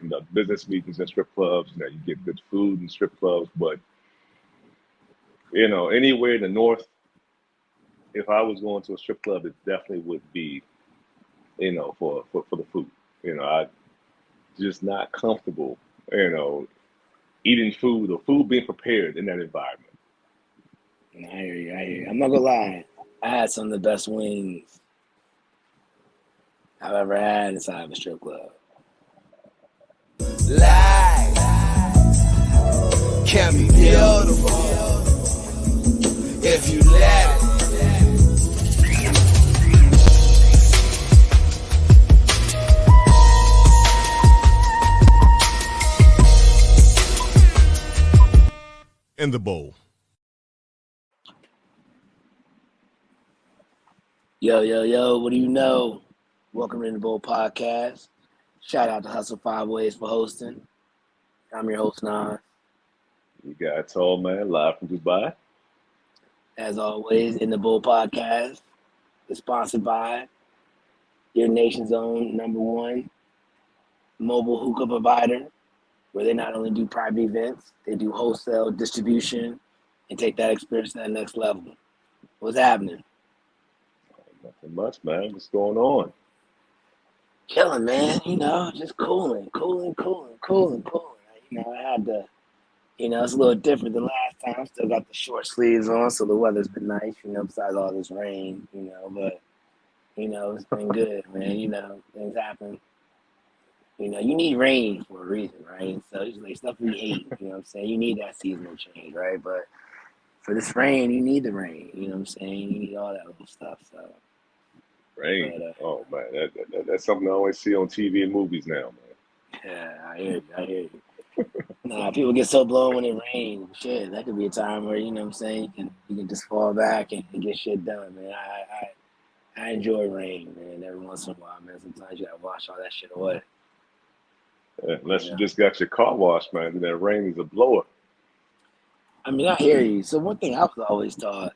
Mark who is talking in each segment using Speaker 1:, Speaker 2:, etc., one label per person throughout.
Speaker 1: conduct business meetings in strip clubs. You get good food in strip clubs, but anywhere in the north, if I was going to a strip club, it definitely would be, for the food. I just not comfortable, you know, eating food or food being prepared in that environment.
Speaker 2: I hear you. I hear you. I'm not gonna lie. I had some of the best wings I've ever had inside of a strip club.
Speaker 3: Life can be beautiful if you let it.
Speaker 4: In the bowl.
Speaker 2: Yo, yo, yo, what do you know? Welcome to the Bowl Podcast. Shout out to Hustle Five Ways for hosting. I'm your host, Naz.
Speaker 1: You got Tallman live from Dubai.
Speaker 2: As always, in the Bowl Podcast is sponsored by your nation's own #1 mobile hookah provider, where they not only do private events, they do wholesale distribution and take that experience to that next level. What's happening?
Speaker 1: Nothing much, man. What's going on?
Speaker 2: Chilling, man. Just cooling. I had to, it's a little different than last time. Still got the short sleeves on, so the weather's been nice, besides all this rain, but, it's been good, man. Things happen. You need rain for a reason, right? So it's like stuff we hate, You need that seasonal change, right? But for this rain, you need the rain, You need all that little stuff, so.
Speaker 1: Rain. Oh, man. That's something I always see on TV and movies now, man.
Speaker 2: Yeah, I hear you. Nah, people get so blown when it rains. Shit, that could be a time where, you can just fall back and get shit done, man. I enjoy rain, man, every once in a while, man. Sometimes you gotta wash all that shit away.
Speaker 1: Unless you just got your car washed, man, then that rain is a blower.
Speaker 2: I mean, I hear you. So one thing I was always taught,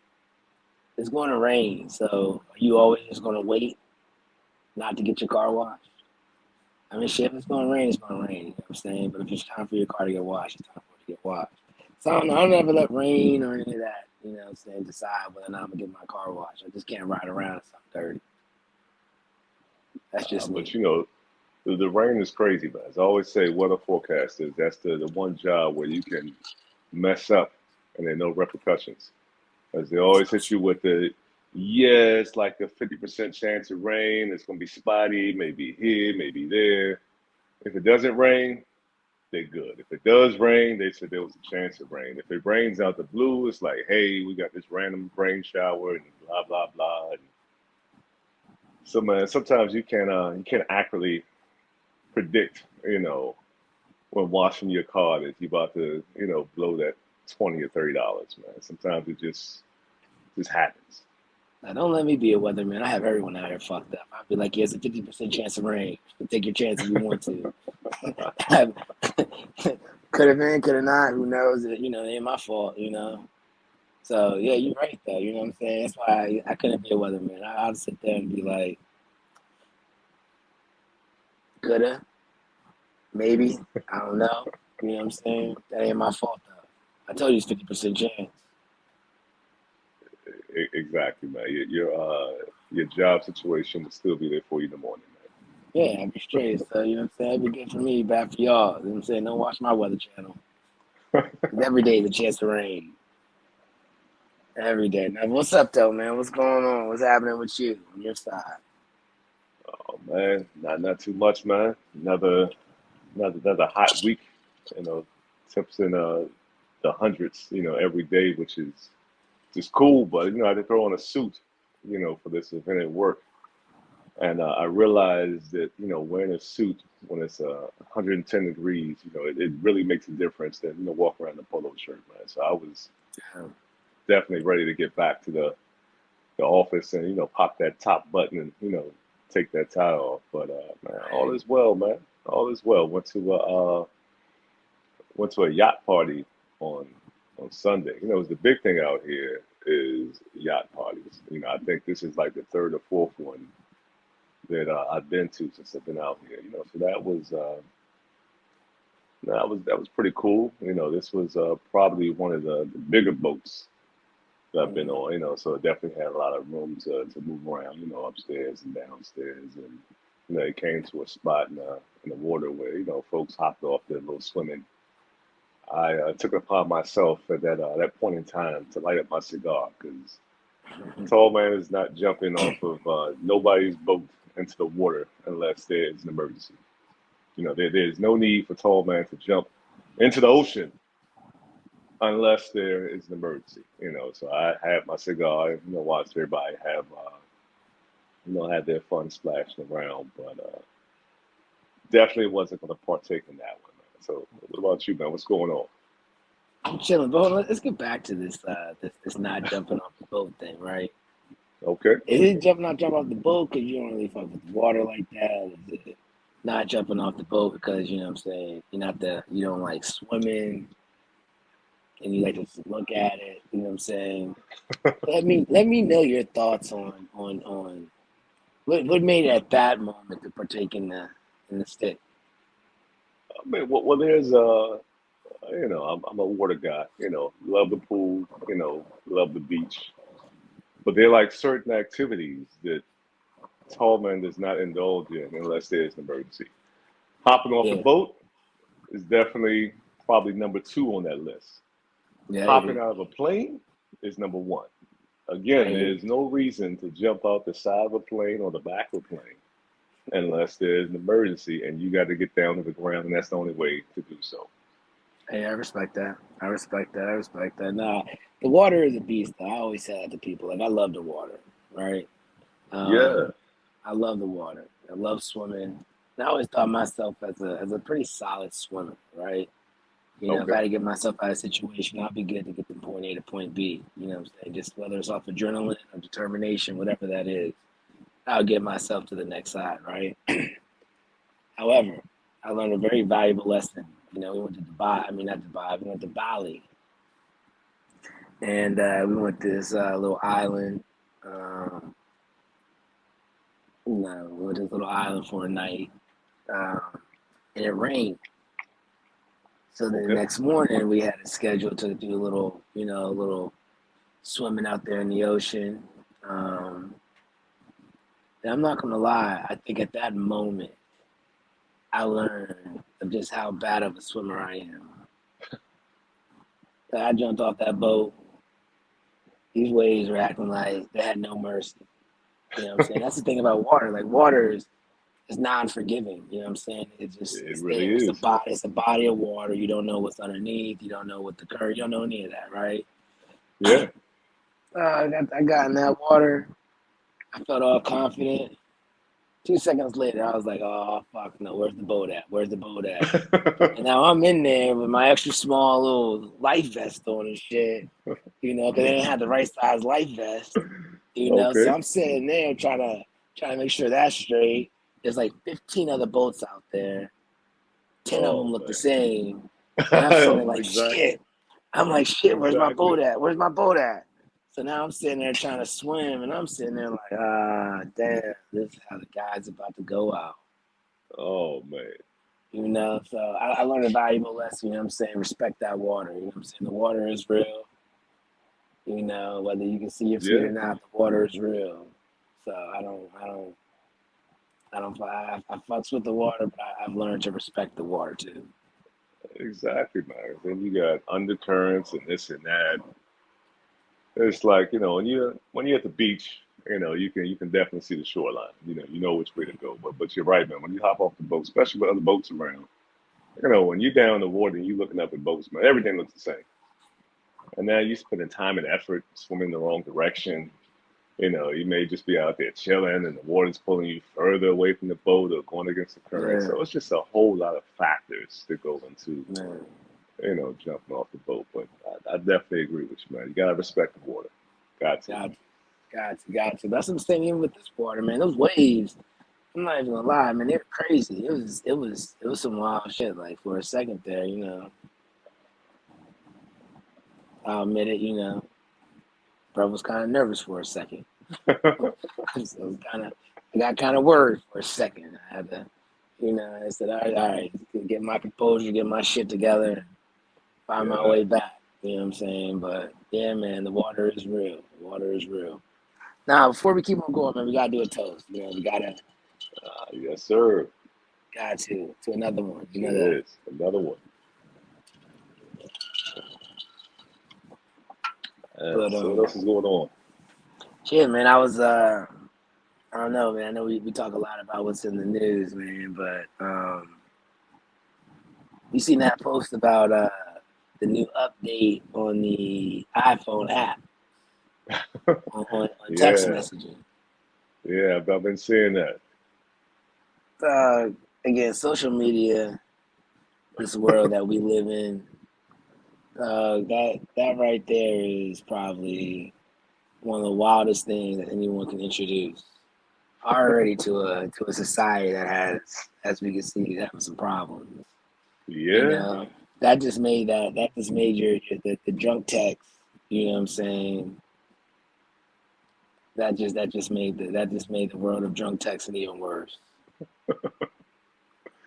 Speaker 2: it's going to rain, so are you always just going to wait not to get your car washed? I mean, shit, if it's going to rain, it's going to rain, you know what I'm saying? But if it's time for your car to get washed, it's time for it to get washed. So I don't never let rain or any of that, decide whether or not I'm going to get my car washed. I just can't ride around in something dirty. That's just me.
Speaker 1: But the rain is crazy, man. As I always say, weather forecasters, that's the one job where you can mess up and there are no repercussions. As they always hit you with it's like a 50% chance of rain. It's going to be spotty, maybe here, maybe there. If it doesn't rain, they're good. If it does rain, they said there was a chance of rain. If it rains out the blue, it's like, hey, we got this random rain shower and blah, blah, blah. And so, man, sometimes you can't accurately predict, when washing your car that you're about to, blow that $20 or $30, man. Sometimes it just happens.
Speaker 2: Now, don't let me be a weatherman. I have everyone out here fucked up. I'd be like, it's a 50% chance of rain. Take your chance if you want to. Could have been, could have not. Who knows? It ain't my fault, So, yeah, you're right, though. You know what I'm saying? That's why I couldn't be a weatherman. I'd sit there and be like, coulda, maybe, I don't know. You know what I'm saying? That ain't my fault, though. I told you it's 50% chance.
Speaker 1: Exactly, man. Your job situation will still be there for you in the morning, man.
Speaker 2: Yeah, I'd be straight. So, you know what I'm saying? It'd be good for me, bad for y'all. You know what I'm saying? Don't watch my weather channel. Every day is a chance to rain. Every day. Now, what's up, though, man? What's going on? What's happening with you on your side?
Speaker 1: Oh man, not too much, man. Another hot week. Temps in the hundreds. Every day, which is just cool. But I had to throw on a suit, for this event at work. And I realized that, wearing a suit when it's 110 degrees, it really makes a difference than, walking around in a polo shirt, man. So I was definitely ready to get back to the office and, pop that top button and, take that tie off. But, man, all is well, man. All is well. Went to a yacht party on Sunday. It's the big thing out here is yacht parties. I think this is like the third or fourth one that I've been to since I've been out here. So that was pretty cool. This was probably one of the bigger boats that I've been
Speaker 2: Mm.
Speaker 1: on. So it definitely had a lot of room to move around. Upstairs and downstairs, and it came to a spot in the water where folks hopped off their little swimming. I took it upon myself at that point in time to light up my cigar because tall man is not jumping off of nobody's boat into the water unless there's an emergency. There's no need for tall man to jump into the ocean unless there is an emergency. So I have my cigar, watch everybody have their fun splashing around, but definitely wasn't going to partake in that one, man. So what about you, man? What's going on?
Speaker 2: I'm chilling, but hold on, let's get back to this not jumping off the boat thing, right?
Speaker 1: Okay.
Speaker 2: Is it not jumping off the boat because you don't really fuck with the water like that? Is it not jumping off the boat because you know what I'm saying you don't like swimming and you like to just look at it? You know what I'm saying? Let me know your thoughts on what made it at that moment to partake in the stick.
Speaker 1: I mean, well, there's I'm a water guy. Love the pool. Love the beach. But there are like certain activities that tall man does not indulge in unless there's an emergency. Hopping off the
Speaker 2: Yeah,
Speaker 1: boat is definitely probably number two on that list.
Speaker 2: yeah, I hear
Speaker 1: Hopping
Speaker 2: you.
Speaker 1: out of a plane is number one.
Speaker 2: I
Speaker 1: Again,
Speaker 2: hear you.
Speaker 1: there's no reason to jump out the side of a plane or the back of a plane unless there's an emergency and you got to get down to the ground, and that's the only way to do so.
Speaker 2: Hey, I respect that. I respect that. I respect that. Nah, the water is a beast. Though. I always say that to people. Like I love the water, right?
Speaker 1: Yeah.
Speaker 2: Um, I love the water. I love swimming. And I always thought myself as a pretty solid swimmer, right? If I
Speaker 1: Okay.
Speaker 2: had to get myself out of a situation, I'll be good to get from point A to point B. You know what I'm saying? Just whether it's off adrenaline or determination, whatever that is, I'll get myself to the next side, right? However, I learned a very valuable lesson. We went to Dubai. I mean, not Dubai. We went to Bali, and we went to this little island. Um, we went to this little island for a night, um, and it rained. So then the
Speaker 1: Okay.
Speaker 2: next morning, we had a schedule to do a little swimming out there in the ocean. Um, and I'm not gonna lie. I think at that moment, I learned of just how bad of a swimmer I am. I jumped off that boat. These waves were acting like they had no mercy. You know what I'm saying? That's the thing about water. Like water is non-forgiving. You know what I'm saying?
Speaker 1: It
Speaker 2: It's
Speaker 1: really
Speaker 2: there. It's a
Speaker 1: is.
Speaker 2: body. It's a body of water. You don't know what's underneath. You don't know what the current. You don't know any of that, right?
Speaker 1: Yeah.
Speaker 2: I got in that water. I felt all confident. 2 seconds later, I was like, "Oh fuck no! Where's the boat at? Where's the boat at?" And now I'm in there with my extra small little life vest on and shit. Because they didn't have the right size life vest. So
Speaker 1: Okay.
Speaker 2: I'm sitting there trying to make sure that's straight. There's like 15 other boats out there. 10 of them
Speaker 1: Oh
Speaker 2: look the
Speaker 1: man.
Speaker 2: same, and I'm sitting there like
Speaker 1: Exactly.
Speaker 2: shit. I'm like shit. Where's my
Speaker 1: Exactly.
Speaker 2: boat at? Where's my boat at? So now I'm sitting there trying to swim, and I'm sitting there like, damn, this is how the guy's about to go out.
Speaker 1: Oh man.
Speaker 2: So I learned a valuable lesson. You know what I'm saying? Respect that water. You know what I'm saying? The water is real. Whether you can see your feet
Speaker 1: Yeah.
Speaker 2: or not, the water is real. So I fucks with the water, but I've learned to respect the water too.
Speaker 1: Exactly, man. Then you got undercurrents and this and that. It's like when you're at the beach, you can definitely see the shoreline. You know which way to go. But you're right, man. When you hop off the boat, especially with other boats around, when you're down in the water and you're looking up at boats, man, everything looks the same. And now you're spending time and effort swimming the wrong direction. You may just be out there chilling and the water's pulling you further away from the boat or going against the current.
Speaker 2: Yeah,
Speaker 1: So it's just a whole lot of factors that go into,
Speaker 2: man.
Speaker 1: jumping off the boat. But I definitely agree with you, man. You gotta respect the water. Got to.
Speaker 2: Got to. That's what I'm saying. Even with this water, man, those waves. I'm not even gonna lie, man. They're crazy. It was some wild shit. Like for a second there, I'll admit it. Bro was kind of nervous for a second. So it was I got kind of worried for a second. I You know, I said, all right, get my composure, get my shit together, find my
Speaker 1: Yeah.
Speaker 2: way back. You know what I'm saying? But yeah, man, the water is real. The water is real. Now, before we keep on going, man, we gotta do a toast. You know, we
Speaker 1: Yes, sir.
Speaker 2: got to another one. You know
Speaker 1: It
Speaker 2: that.
Speaker 1: is. Another one.
Speaker 2: But
Speaker 1: So what else is going on?
Speaker 2: shit, man, I don't know, man. I know we talk a lot about what's in the news, man, but you seen that post about the new update on the iPhone app on text
Speaker 1: Yeah.
Speaker 2: messaging.
Speaker 1: Yeah, I've been seeing that.
Speaker 2: Again, social media, this world that we live in, that right there is probably one of the wildest things that anyone can introduce already to a society that has, as we can see, having some problems. You
Speaker 1: Yeah.
Speaker 2: know, that just made the drunk text. You know what I'm saying? That just made the world of drunk texting even worse.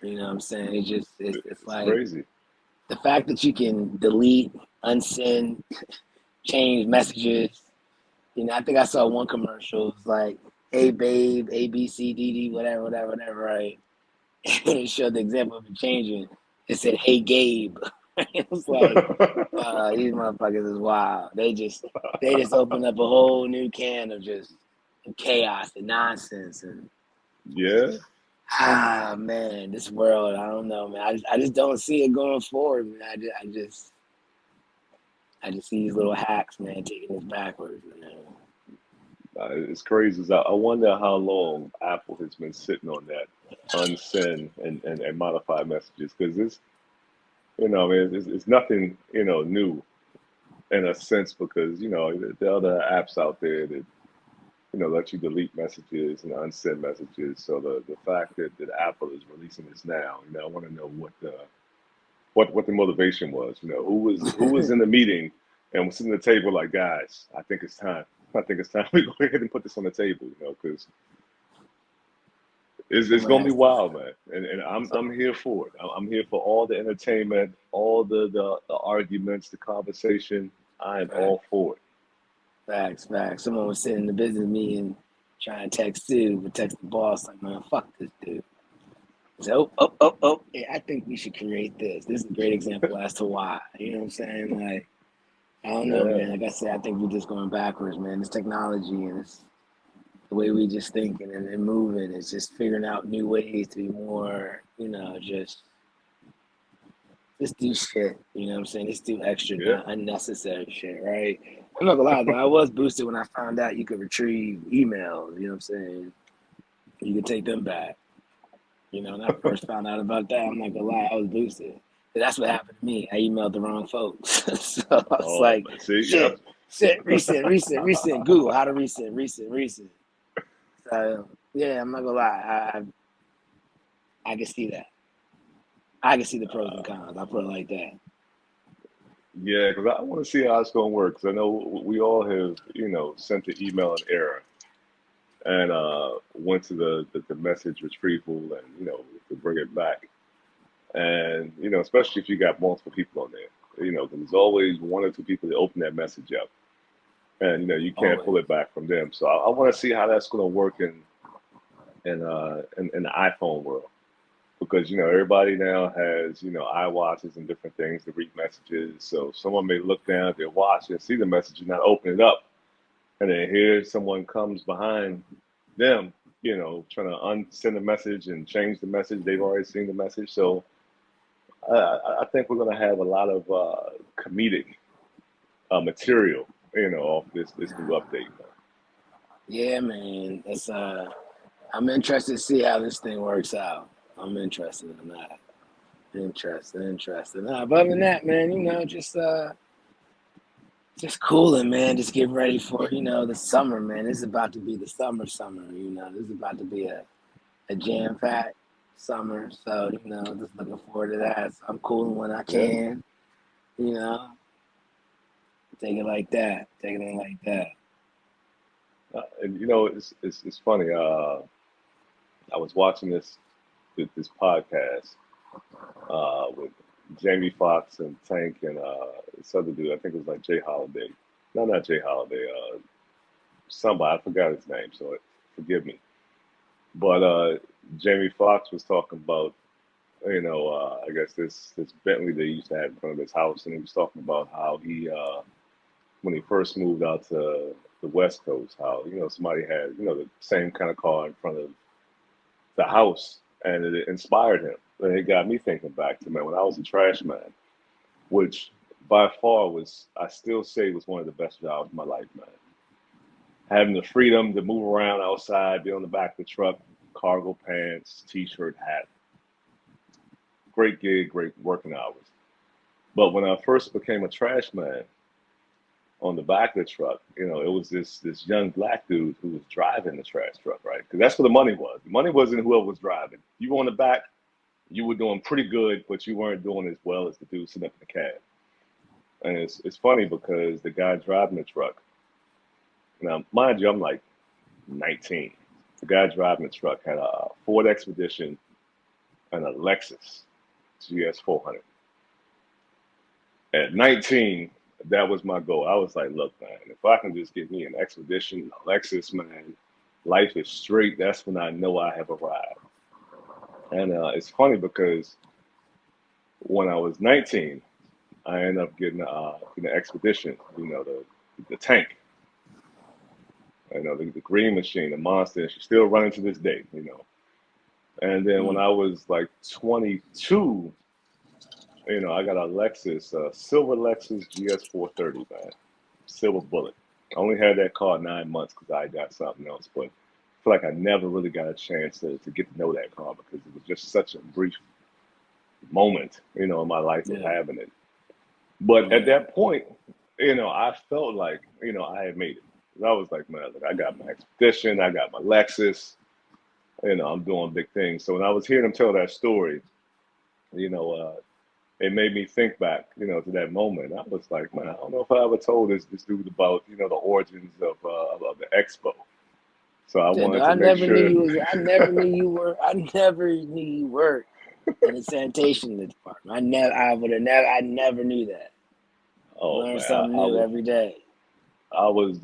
Speaker 2: You know what I'm saying? It's
Speaker 1: It's
Speaker 2: like
Speaker 1: crazy.
Speaker 2: the fact that you can delete, unsend, change messages. You know, I think I saw one commercial. It's like, "Hey babe, A B C D D, whatever, whatever, whatever." Right? And it showed the example of it changing. It said, "Hey Gabe." It was like, these motherfuckers is wild. They just opened up a whole new can of just chaos and nonsense and
Speaker 1: Yeah.
Speaker 2: man, this world, I don't know, man. I just don't see it going forward, man. I just see these little hacks, man, taking us backwards, man.
Speaker 1: It's crazy. I wonder how long Apple has been sitting on that unsend and modify messages because I mean, it's nothing, new in a sense because, there are other apps out there that, let you delete messages and unsend messages. So the fact that Apple is releasing this now, I want to know what the motivation was. Who was in the meeting and was sitting at the table like, guys, I think it's time. I think it's time we go ahead and put this on the table, because it's
Speaker 2: Someone
Speaker 1: gonna be
Speaker 2: has
Speaker 1: wild, man. And I'm
Speaker 2: to.
Speaker 1: I'm here for it. I'm here for all the entertainment, all the arguments, the conversation. I am
Speaker 2: Facts,
Speaker 1: all for it.
Speaker 2: facts. Someone was sitting in the business meeting trying to text Sue, but text the boss like, man, fuck this dude. So, yeah, I think we should create this. This is a great example as to why. You know what I'm saying? Like, I don't know,
Speaker 1: Yeah,
Speaker 2: man. Like I said, I think we're just going backwards, man. This technology and the way we just thinking and moving is just figuring out new ways to be more, just do shit. You know what I'm saying? Just do extra,
Speaker 1: yeah.
Speaker 2: not unnecessary shit, right? I'm not gonna lie though, I was boosted when I found out you could retrieve emails. You know what I'm saying? You could take them back. You know, when I first found out about that, I'm not gonna lie, I was boosted. That's what happened to me. I emailed the wrong folks. So I was
Speaker 1: Oh,
Speaker 2: like,
Speaker 1: man. See, yep.
Speaker 2: shit, resend, Google how to resend. So yeah, I'm not gonna lie, I can see that. I can see the pros and cons. I put it like that.
Speaker 1: Yeah, because I want to see how it's gonna work. Because I know we all have, sent the email in error and went to the message retrieval and to bring it back. And especially if you got multiple people on there, 'cause there's always one or two people that open that message up, and you can't pull
Speaker 2: Always.
Speaker 1: it back from them. So I want to see how that's going to work in the iPhone world because everybody now has iWatches and different things to read messages. So someone may look down at their watch and see the message and not open it up, and then here someone comes behind them, trying to unsend a message and change the message. They've already seen the message, so I think we're going to have a lot of comedic material, off this new update.
Speaker 2: Yeah, man. I'm interested to see how this thing works out. I'm interested in that. Interested. Nah, but other than that, man, just cooling, man. Just getting ready for, the summer, man. This is about to be the summer, This is about to be a jam-packed summer. So, just looking forward to that. So I'm cooling when I
Speaker 1: Yeah,
Speaker 2: can, you know. Take it like that. Taking it like that.
Speaker 1: and it's funny. I was watching this. this podcast with Jamie Foxx and Tank and this other dude. I think it was like Jay Holiday. No, not Jay Holiday. Somebody, I forgot his name, so forgive me. But Jamie Foxx was talking about, I guess this Bentley they used to have in front of his house, and he was talking about how he, when he first moved out to the West Coast, how somebody had the same kind of car in front of the house, and it inspired him. And it got me thinking back to, man, when I was a trash man, which by far was, I still say, was one of the best jobs of my life, man. Having the freedom to move around outside, be on the back of the truck, cargo pants, t-shirt, hat. Great gig, great working hours. But when I first became a trash man, on the back of the truck, it was this young black dude who was driving the trash truck, right? Because that's where the money was. The money wasn't whoever was driving. You were on the back, you were doing pretty good, but you weren't doing as well as the dude sitting up in the cab. And it's funny because the guy driving the truck, now mind you, I'm like 19. The guy driving the truck had a Ford Expedition and a Lexus GS 400. At 19, that was my goal. I was like, look, man, if I can just get me an Expedition, a Lexus, man, life is straight. That's when I know I have arrived. And it's funny because when I was 19, I ended up getting an Expedition, the tank, the green machine, the monster, and she's still running to this day, And then when I was like 22, I got a Lexus, silver Lexus GS 430, man, silver bullet. I only had that car 9 months because I got something else, but I feel like I never really got a chance to get to know that car because it was just such a brief moment, in my life of having it. But at that point, I felt like, I had made it. I was like, man, look, I got my Expedition, I got my Lexus, I'm doing big things. So when I was hearing him tell that story, it made me think back, to that moment. I was like, man, I don't know if I ever told this dude about, the origins of the expo. So I wanted to
Speaker 2: I
Speaker 1: make
Speaker 2: never knew
Speaker 1: sure.
Speaker 2: you was. I never knew you were. I never knew you worked in the sanitation department. I would have never. I never knew that.
Speaker 1: Oh
Speaker 2: Learn
Speaker 1: man,
Speaker 2: something new every day.
Speaker 1: I was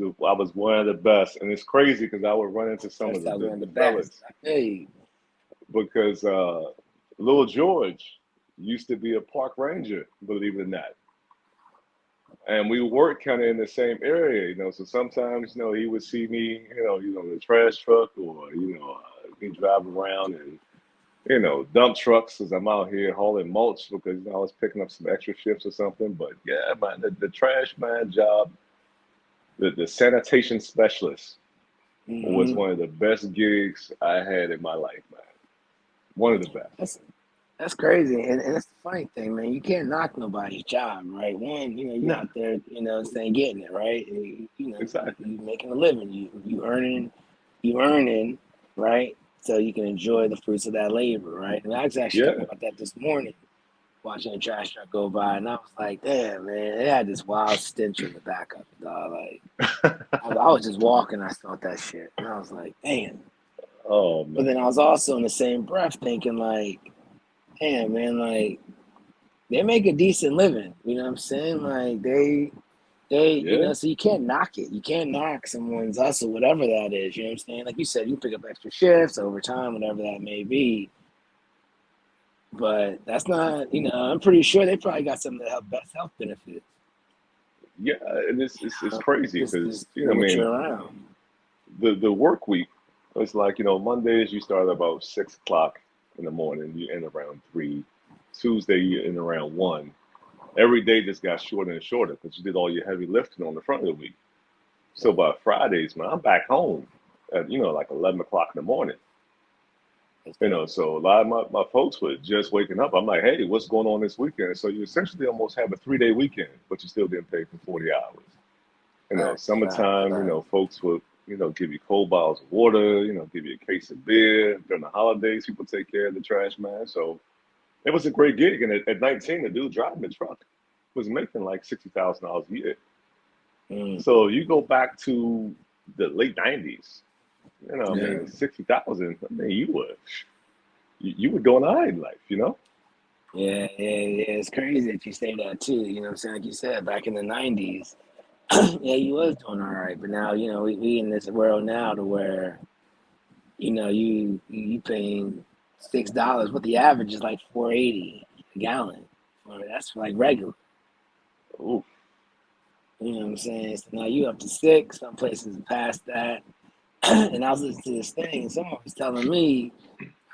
Speaker 1: one of the best, and it's crazy because I would run into some of
Speaker 2: That's how one of
Speaker 1: the
Speaker 2: the best.
Speaker 1: fellas
Speaker 2: I feel you.
Speaker 1: because Little George used to be a park ranger, believe it or not. And we worked kind of in the same area, So sometimes, he would see me, in the trash truck, or me driving around and dump trucks as I'm out here hauling mulch because I was picking up some extra shifts or something. But yeah, man, the trash man job, the sanitation specialist was one of the best gigs I had in my life, man. One of the best.
Speaker 2: That's crazy, and that's the funny thing, man. You can't knock nobody's job, right? One, you're
Speaker 1: No,
Speaker 2: out there, saying getting it, right? And,
Speaker 1: exactly.
Speaker 2: you making a living, you earning, right? So you can enjoy the fruits of that labor, right? And I was actually
Speaker 1: Yeah,
Speaker 2: thinking about that this morning, watching a trash truck go by, and I was like, damn, man, it had this wild stench in the back of it, dog. Like, I was just walking, I felt that shit, and I was like, damn.
Speaker 1: oh
Speaker 2: But then
Speaker 1: man.
Speaker 2: I was also in the same breath thinking, like, damn, man, like, they make a decent living. You know what I'm saying? Like,
Speaker 1: Yeah,
Speaker 2: so you can't knock it. You can't knock someone's hustle, whatever that is. You know what I'm saying? Like you said, you pick up extra shifts, overtime, whatever that may be. But that's not, I'm pretty sure they probably got some of the best health benefits.
Speaker 1: yeah, and it's crazy because
Speaker 2: Just doing what
Speaker 1: I mean
Speaker 2: you're around.
Speaker 1: the work week was like Mondays you start about 6 o'clock in the morning, you end around 3. Tuesday you end around 1. Every day just got shorter and shorter because you did all your heavy lifting on the front of the week. So by Fridays, man, I'm back home at like 11 o'clock in the morning. So a lot of my folks were just waking up. I'm like, hey, what's going on this weekend? So you essentially almost have a 3-day weekend, but you still getting paid for 40 hours. Summertime, folks would, give you cold bottles of water, give you a case of beer. During the holidays, people take care of the trash man. So it was a great gig. And at 19, the dude driving the truck was making like $60,000 a year. So you go back to the late 90s, 60,000, I mean, you were you were doing all right in life, you know?
Speaker 2: Yeah, yeah. It's crazy that you say that too. You know what I'm saying? Like you said, back in the '90s, yeah, you was doing all right. But now, we in this world now to where, you paying $6. What the average is like 4.80 a gallon. Or that's like regular.
Speaker 1: Ooh,
Speaker 2: You know what I'm saying? So now you up to 6. Some places past that. And I was listening to this thing, and someone was telling me,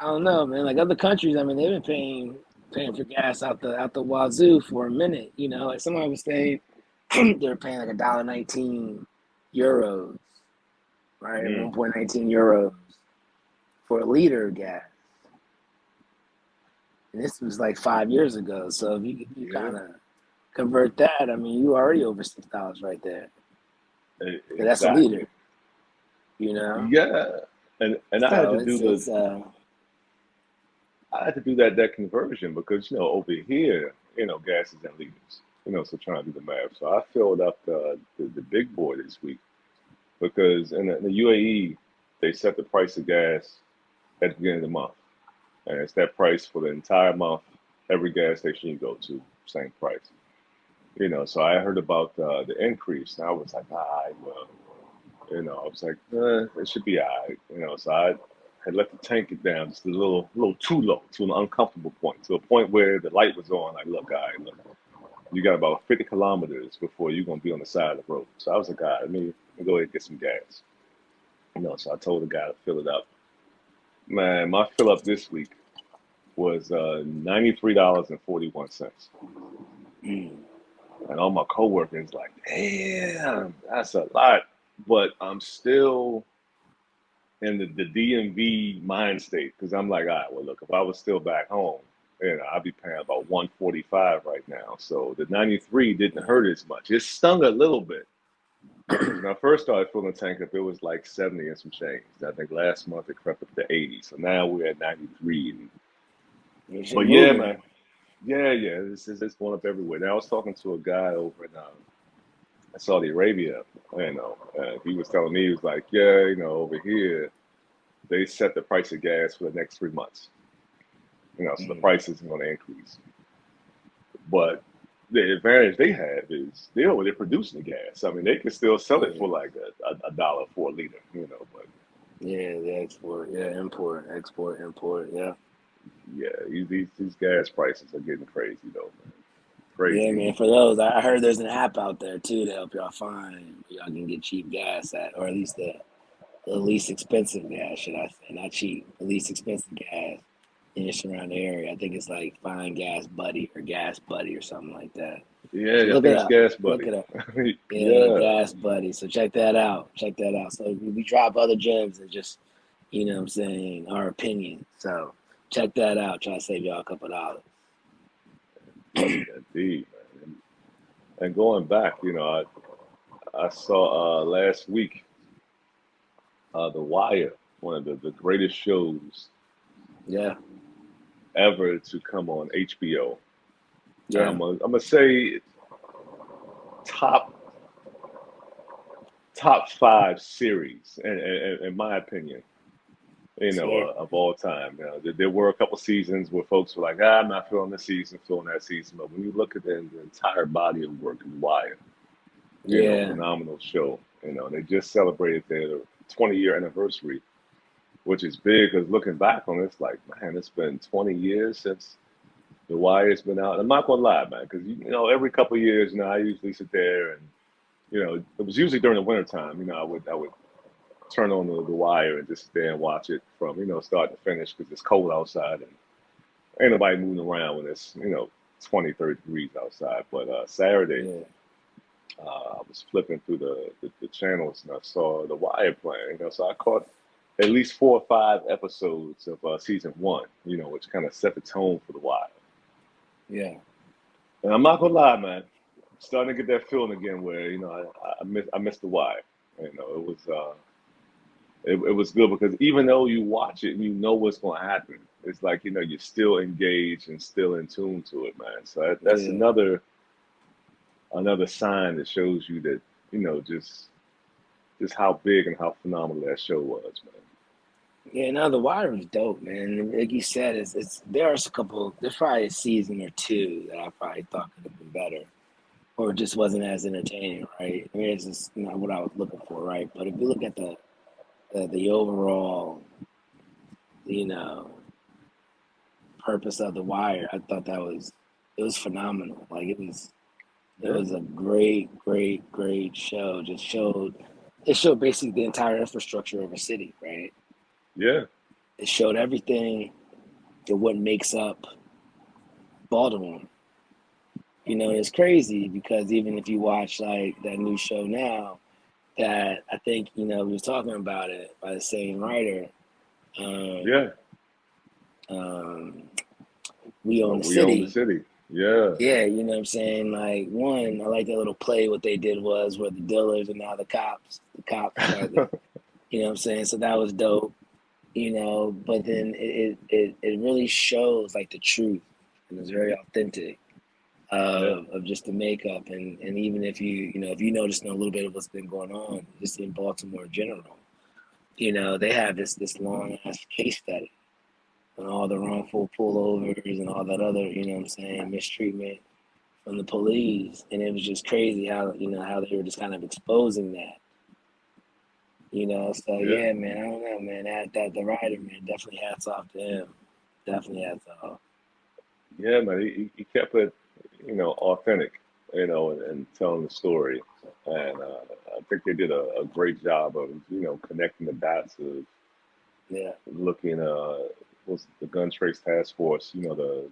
Speaker 2: I don't know, man. Like other countries, I mean, they've been paying for gas out the wazoo for a minute. Like someone was saying they were paying like $1.19, right?
Speaker 1: mm,
Speaker 2: 1.19 euros for a liter of gas, and this was like 5 years ago. So if you
Speaker 1: yeah,
Speaker 2: kind of convert that, I mean, you already over $6 right there. So that's a
Speaker 1: exactly.
Speaker 2: liter, you know.
Speaker 1: Yeah, and I had
Speaker 2: So
Speaker 1: to do the I had to do that conversion because over here, gas is in liters. So trying to do the math. So I filled up the big boy this week because in the UAE they set the price of gas at the beginning of the month, and it's that price for the entire month. Every gas station you go to, same price. So I heard about the increase, and I was like, all right, well, I was like, it should be all right. So I had let the tank get down just a little too low, to an uncomfortable point, to a point where the light was on. Like, look, all right, look, you got about 50 kilometers before you're gonna be on the side of the road. So I was like, all right, let me go ahead and get some gas. So I told the guy to fill it up. Man, my fill up this week was $93.41.
Speaker 2: mm,
Speaker 1: And all my coworkers like, damn, that's a lot. But I'm still in the DMV mind state because I'm like, all right, well, look, if I was still back home, I'd be paying about 145 right now. So the 93 didn't hurt as much. It stung a little bit because when I first started filling the tank up, it was like 70 and some change. I think last month it crept up to 80. So now we're at 93.
Speaker 2: you should
Speaker 1: But yeah,
Speaker 2: moving.
Speaker 1: man, yeah, it's going up everywhere. Now I was talking to a guy over in Saudi Arabia, he was telling me, he was like, yeah, over here they set the price of gas for the next 3 months. So the
Speaker 2: Mm,
Speaker 1: price isn't going to increase. But the advantage they have is still they're producing the gas. I mean, they can still sell it
Speaker 2: yeah.
Speaker 1: for like a dollar for a liter. But
Speaker 2: Yeah, the export, yeah, import, export, import, yeah.
Speaker 1: yeah, these gas prices are getting crazy though, man.
Speaker 2: Yeah,
Speaker 1: Crazy.
Speaker 2: man, for those, I heard there's an app out there too to help y'all find where y'all can get cheap gas at, or at least the least expensive gas, should I say, not cheap, the least expensive gas in your surrounding area. I think it's like Find Gas Buddy or Gas Buddy or something like that. So
Speaker 1: Yeah, I
Speaker 2: look it
Speaker 1: think it's
Speaker 2: up.
Speaker 1: Gas
Speaker 2: Look
Speaker 1: Buddy.
Speaker 2: it up. Yeah,
Speaker 1: Yeah,
Speaker 2: Gas Buddy. So check that out. Check that out. So we drop other gems and just, what I'm saying, our opinion. So check that out. Try to save y'all a couple dollars.
Speaker 1: indeed, man. And going back, I saw last week The Wire, one of the greatest shows
Speaker 2: Yeah,
Speaker 1: ever to come on HBO. And
Speaker 2: yeah.
Speaker 1: I'm gonna say top top five series in my opinion.
Speaker 2: That's fair.
Speaker 1: Of all time. There were a couple seasons where folks were like, ah, I'm not feeling this season, feeling that season. But when you look at the entire body of work in The Wire,
Speaker 2: Yeah,
Speaker 1: phenomenal show. They just celebrated their 20-year anniversary, which is big because looking back on it, it's like, man, it's been 20 years since The Wire's been out. And I'm not gonna lie, man, because every couple of years, I usually sit there and it was usually during the wintertime. I would turn on the Wire and just sit there and watch it from start to finish because it's cold outside and ain't nobody moving around when it's 20, 30 degrees outside. But Saturday,
Speaker 2: yeah.
Speaker 1: I was flipping through the channels and I saw The Wire playing. So I caught at least 4 or 5 episodes of season one. Which kind of set the tone for The Wire.
Speaker 2: Yeah.
Speaker 1: And I'm not gonna lie, man, I'm starting to get that feeling again where I miss The Wire. It was. It was good because even though you watch it and you know what's going to happen, it's like you're still engaged and still in tune to it, man. So that's
Speaker 2: Yeah.
Speaker 1: another sign that shows you that just how big and how phenomenal that show was, man.
Speaker 2: Yeah, no, The Wire was dope, man. Like you said, there's probably a season or two that I probably thought could have been better, or just wasn't as entertaining, right? I mean, it's just not what I was looking for, right? But if you look at the overall, you know, purpose of The Wire, I thought it was phenomenal. Like it
Speaker 1: Yeah,
Speaker 2: was a great, great, great show. It showed basically the entire infrastructure of a city, right?
Speaker 1: yeah,
Speaker 2: It showed everything to what makes up Baltimore. It's crazy because even if you watch like that new show now, that I think we was talking about it by the same writer. Um,
Speaker 1: yeah.
Speaker 2: um, we own the
Speaker 1: We own the
Speaker 2: city.
Speaker 1: city. Yeah,
Speaker 2: Yeah, you know what I'm saying? Like one, I like that little play. What they did was where the dealers and now the cops. The cops tried to, you know what I'm saying? So that was dope. But then it really shows like the truth, and it's very authentic
Speaker 1: yeah,
Speaker 2: of just the makeup, and even if you notice a little bit of what's been going on just in Baltimore in general, they have this long ass case study and all the wrongful pullovers and all that other what I'm saying, mistreatment from the police, and it was just crazy how they were just kind of exposing that. So
Speaker 1: yeah,
Speaker 2: yeah, man, I don't know, man. That the writer, man, definitely hats off to him. Definitely hats off.
Speaker 1: yeah, man. He kept it, authentic, and telling the story. And I think they did a great job of, connecting the dots of
Speaker 2: Yeah,
Speaker 1: looking, was the gun trace task force, the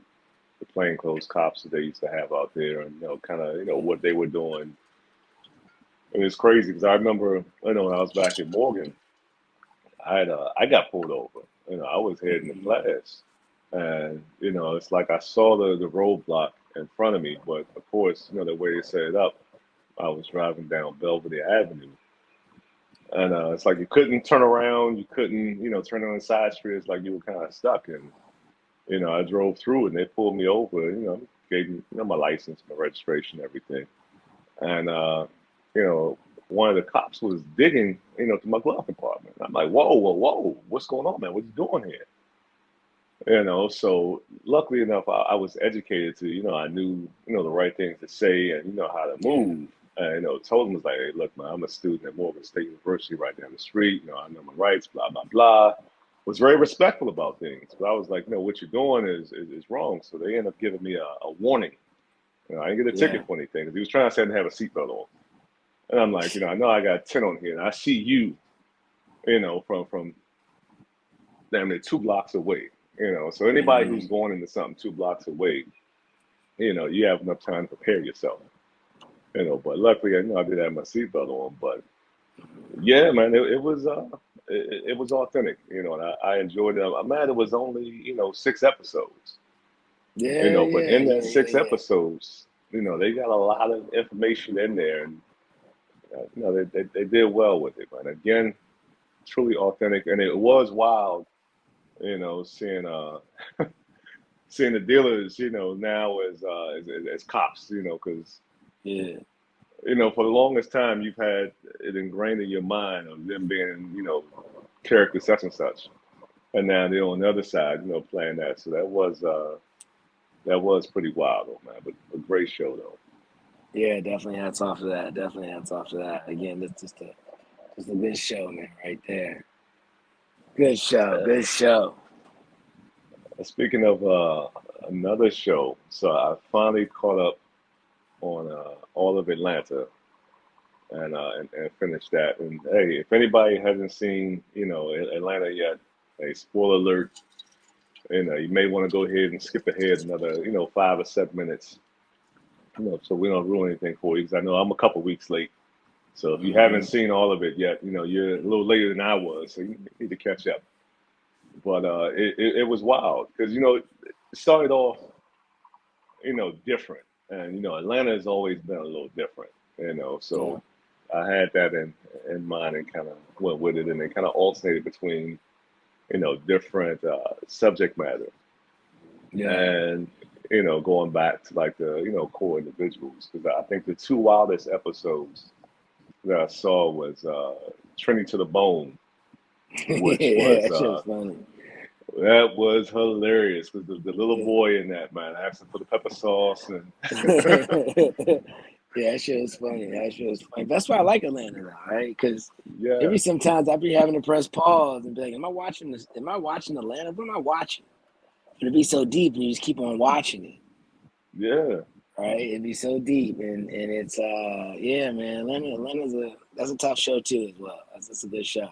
Speaker 1: plainclothes cops that they used to have out there, and kind of,
Speaker 2: yeah.
Speaker 1: what they were doing. And it's crazy because I remember, when I was back in Morgan, I got pulled over. I was heading to
Speaker 2: Mhm.
Speaker 1: class, and it's like I saw the roadblock in front of me, but of course, the way they set it up, I was driving down Belvedere Avenue, and it's like you couldn't turn around, you couldn't, turn on the side street. It's like you were kind of stuck, and I drove through, and they pulled me over. Gave me, my license, my registration, everything, and you know, one of the cops was digging, to my glove compartment. I'm like, whoa, whoa, whoa, what's going on, man? What you doing here? So luckily enough, I was educated to, I knew, the right things to say and how to
Speaker 2: Yeah,
Speaker 1: move. And told him was like, hey, look, man, I'm a student at Morgan State University right down the street. I know my rights, blah blah blah. Was very respectful about things, but I was like, no, what you're doing is wrong. So they ended up giving me a warning. I didn't get a
Speaker 2: yeah,
Speaker 1: ticket for anything because he was trying to say I didn't have a seatbelt on. And I'm like, I know I got 10 on here, and I see you, from damn near 2 blocks away. So anybody who's
Speaker 2: mhm,
Speaker 1: going into something 2 blocks away, you have enough time to prepare yourself. But luckily, I did have my seatbelt on. But yeah, man, it was authentic, and I enjoyed it. I'm mad it was only 6 episodes,
Speaker 2: yeah,
Speaker 1: but
Speaker 2: yeah,
Speaker 1: in that
Speaker 2: yeah,
Speaker 1: six
Speaker 2: yeah, yeah.
Speaker 1: episodes, they got a lot of information in there, and they did well with it, man. Again, truly authentic, and it was wild, seeing seeing the dealers, now as cops, because
Speaker 2: Yeah,
Speaker 1: for the longest time you've had it ingrained in your mind of them being, character such and such, and now they're on the other side, playing that. So that was pretty wild, though, man. But a great show, though.
Speaker 2: yeah, definitely hats off to that. Definitely hats off to that. Again, that's just a good show, man, right there. Good show, good show.
Speaker 1: Speaking of another show, so I finally caught up on all of Atlanta and finished that. And hey, if anybody hasn't seen, Atlanta yet, hey, spoiler alert, you may want to go ahead and skip ahead another, 5 or 7 minutes, so we don't ruin anything for you. Because I know I'm a couple weeks late. So if you haven't
Speaker 2: Hmm.
Speaker 1: seen all of it yet, you're a little later than I was, so you need to catch up. But it was wild because it started off, different, and Atlanta has always been a little different,
Speaker 2: Yeah,
Speaker 1: so I had that in mind and kind of went with it, and then kind of alternated between different subject matter,
Speaker 2: yeah,
Speaker 1: and going back to like the core individuals, because I think the two wildest episodes that I saw was Trinity to the Bone which
Speaker 2: Yeah,
Speaker 1: was
Speaker 2: that shit was funny.
Speaker 1: that was hilarious because the little boy in that, man, asking for the pepper sauce and
Speaker 2: Yeah. Yeah, that shit was funny. That shit was funny. That's why I like Atlanta now, right? Because there
Speaker 1: yeah,
Speaker 2: be sometimes I be having to press pause and be like, "Am I watching this? Am I watching Atlanta? What am I watching?" But it be so deep, and you just keep on watching it,
Speaker 1: yeah.
Speaker 2: right? It'd be so deep, and it's yeah, man. Atlanta's that's a tough show too as well. That's a good show.